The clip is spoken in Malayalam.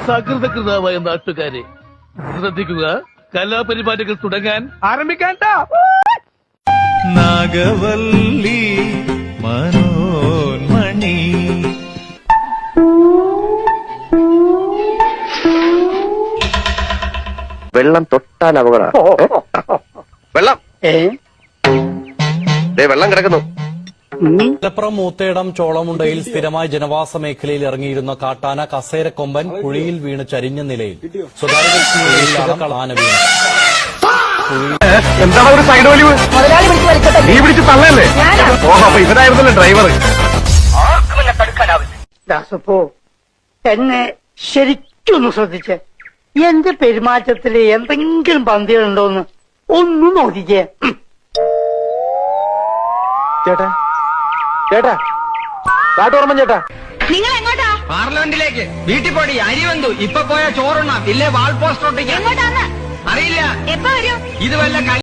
സകൃതകൃതാവായ നാട്ടുകാരെ ശ്രദ്ധിക്കുക, കലാപരിപാടികൾ തുടങ്ങാൻ ആരംഭിക്കാൻ. നാഗവല്ലി മനോന്മണി വെള്ളം തൊട്ടാൽ അപകടം. വെള്ളം വെള്ളം കിടക്കുന്നു. മലപ്പുറം മൂത്തേടം ചോളമുണ്ടയിൽ സ്ഥിരമായി ജനവാസ മേഖലയിൽ ഇറങ്ങിയിരുന്ന കാട്ടാന കസേരക്കൊമ്പൻ കുഴിയിൽ വീണ് ചരിഞ്ഞ നിലയിൽ. സ്വകാര്യ വ്യക്തിയാണ് ആന വീണ്. എന്താണ് ഒരു സൈഡ് വലിവ്? നീ പിടിച്ച് തള്ളല്ലേ? ഓഹോ, ഇവരായിരുന്നല്ലേ ഡ്രൈവർ. ദാസപ്പോ എന്നെ ശരിക്കൊന്ന് ശ്രദ്ധിച്ചേ. എന്റെ പെരുമാറ്റത്തില് എന്തെങ്കിലും പന്തികളുണ്ടോന്ന് ഒന്നും നോക്കിക്കേ. ചേട്ടാ ചേട്ടാ കാട്ടോർമ്മൻ ചേട്ടാ, നിങ്ങൾ എങ്ങോട്ടാ? പാർലമെന്റിലേക്ക്. വീട്ടിൽ പോടി, അരി വന്നു. ഇപ്പൊ പോയാ ചോറുണ്ണാം, ഇല്ലേ വാൾ പോസ്റ്റർ ഒട്ടിക്കാം. എങ്ങോട്ടാന്ന് അറിയില്ല. എപ്പോ വരും? ഇത് വല്ല